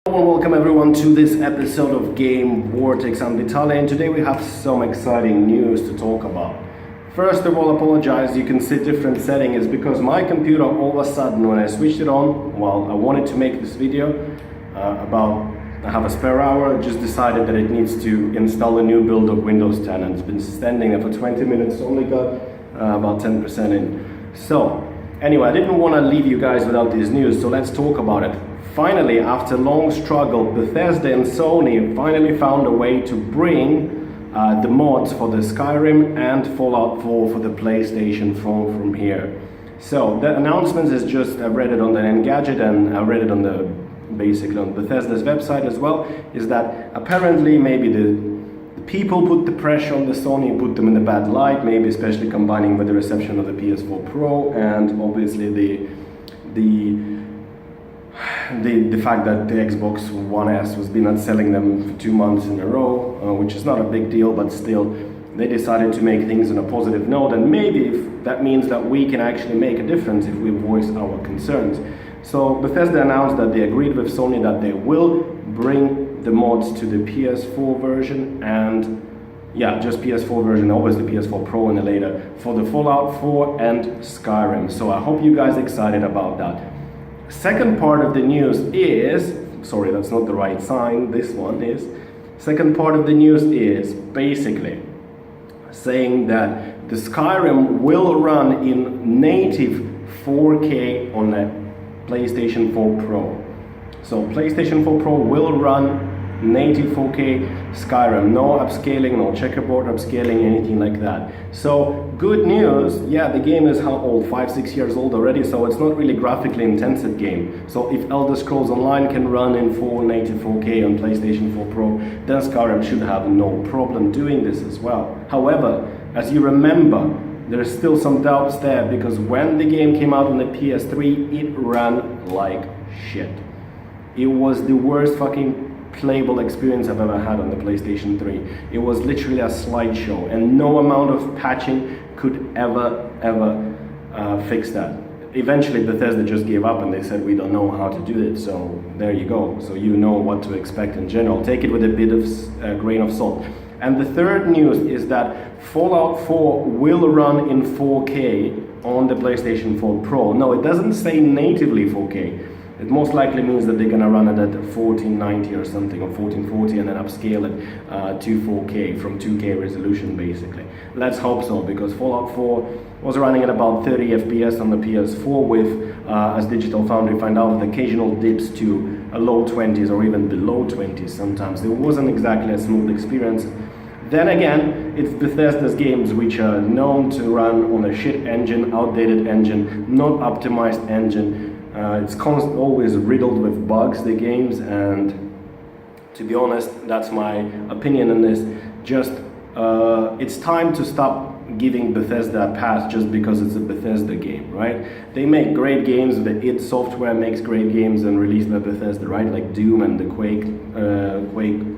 Welcome everyone to this episode of Game Vortex. I'm Vitaly, and today we have some exciting news to talk about. First of all, apologize, you can see different settings because my computer all of a sudden when I switched it on, while I wanted to make this video I have a spare hour, I just decided that it needs to install a new build of Windows 10, and it's been standing there for 20 minutes, only got about 10% in. So anyway, I didn't want to leave you guys without this news, so let's talk about it. Finally, after long struggle, Bethesda and Sony finally found a way to bring the mods for the Skyrim and Fallout 4 for the PlayStation 4 from here. So the announcement is just, I read it on the Engadget and I read it on basically on Bethesda's website as well, is that apparently maybe the people put the pressure on the Sony, put them in a bad light, maybe especially combining with the reception of the PS4 Pro and obviously the fact that the Xbox One S was been selling them for 2 months in a row, which is not a big deal, but still they decided to make things on a positive note, and maybe if that means that we can actually make a difference if we voice our concerns. So Bethesda announced that they agreed with Sony that they will bring the mods to the PS4 version and just PS4 version, obviously PS4 Pro in the later, for the Fallout 4 and Skyrim. So I hope you guys are excited about that. Second part of the news is, sorry, that's not the right sign, this one is. Second part of the news is basically saying that the Skyrim will run in native 4K on a PlayStation 4 Pro. So PlayStation 4 Pro will run native 4K Skyrim, no upscaling, no checkerboard upscaling, anything like that. So good news, the game is how old? 5-6 years old already, so it's not really graphically intensive game. So if Elder Scrolls Online can run in native 4K on PlayStation 4 Pro, then Skyrim should have no problem doing this as well. However, as you remember, there's still some doubts there because when the game came out on the PS3, it ran like shit. It was the worst fucking playable experience I've ever had on the PlayStation 3. It was literally a slideshow, and no amount of patching could ever fix that. Eventually Bethesda just gave up and they said we don't know how to do it, so there you go. So you know what to expect in general. Take it with a bit of grain of salt. And the third news is that Fallout 4 will run in 4K on the PlayStation 4 Pro. No, it doesn't say natively 4K. It most likely means that they're going to run it at 1490 or something, or 1440, and then upscale it to 4K from 2K resolution basically. Let's hope so, because Fallout 4 was running at about 30 FPS on the PS4 with, as Digital Foundry find out, with occasional dips to low 20s or even below 20s sometimes. It wasn't exactly a smooth experience. Then again, it's Bethesda's games which are known to run on a shit engine, outdated engine, not optimized engine. It's always riddled with bugs, the games, and to be honest, that's my opinion on this. Just, it's time to stop giving Bethesda a pass just because it's a Bethesda game, right? They make great games, the id Software makes great games and released by Bethesda, right? Like Doom and the Quake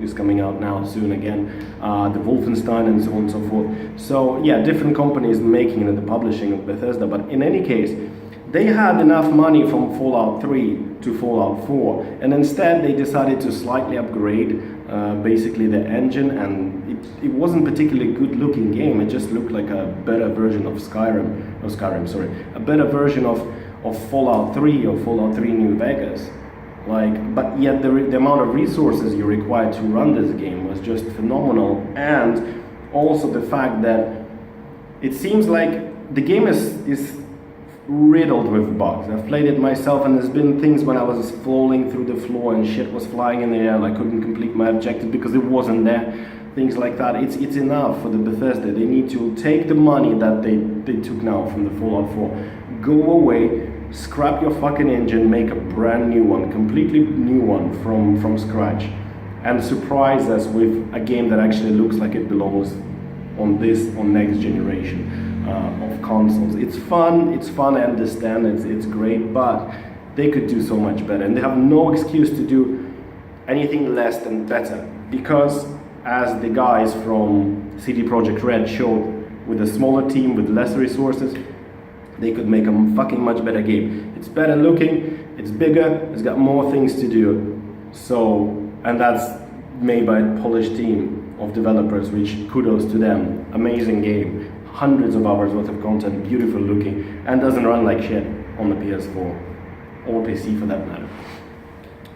is coming out now soon again, the Wolfenstein and so on and so forth. So yeah, different companies making it and the publishing of Bethesda, but in any case, they had enough money from Fallout 3 to Fallout 4, and instead they decided to slightly upgrade basically the engine, and it wasn't particularly good looking game. It just looked like a better version of a better version of Fallout 3 or Fallout 3 New Vegas. But yet the amount of resources you required to run this game was just phenomenal, and also the fact that it seems like the game is riddled with bugs. I've played it myself, and there's been things when I was falling through the floor and shit was flying in the air and I couldn't complete my objective because it wasn't there. Things like that. It's enough for the Bethesda. They need to take the money that they took now from the Fallout 4, go away, scrap your fucking engine, make a brand new one, completely new one from scratch, and surprise us with a game that actually looks like it belongs on next generation of consoles. It's fun, I understand, it's great, but they could do so much better, and they have no excuse to do anything less than better, because as the guys from CD Projekt Red showed, with a smaller team, with less resources, they could make a fucking much better game. It's better looking, it's bigger, it's got more things to do. So, and that's made by a Polish team of developers, which kudos to them. Amazing game, hundreds of hours worth of content, beautiful looking, and doesn't run like shit on the PS4 or PC for that matter.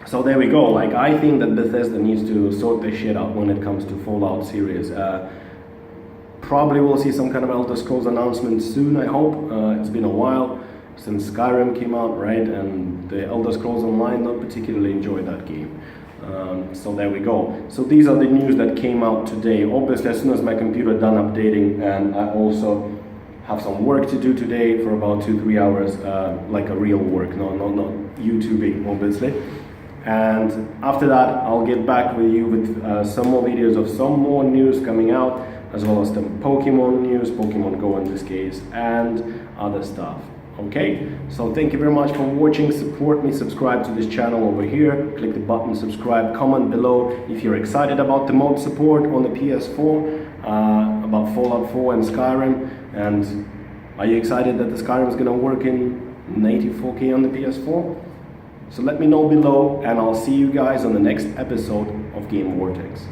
So there we go. Like, I think that Bethesda needs to sort their shit out when it comes to Fallout series. Probably we'll see some kind of Elder Scrolls announcement soon, I hope. It's been a while since Skyrim came out, right? And the Elder Scrolls Online don't particularly enjoy that game. So there we go. So these are the news that came out today. Obviously, as soon as my computer done updating, and I also have some work to do today for about 2-3 hours, like a real work, not YouTubing, obviously. And after that, I'll get back with you with some more videos of some more news coming out, as well as the Pokemon news, Pokemon Go in this case, and other stuff. Okay, so thank you very much for watching. Support me, subscribe to this channel over here, click the button subscribe, comment below if you're excited about the mod support on the PS4, about Fallout 4 and Skyrim, and are you excited that the Skyrim is going to work in native 4K on the PS4? So let me know below, and I'll see you guys on the next episode of Game Vortex.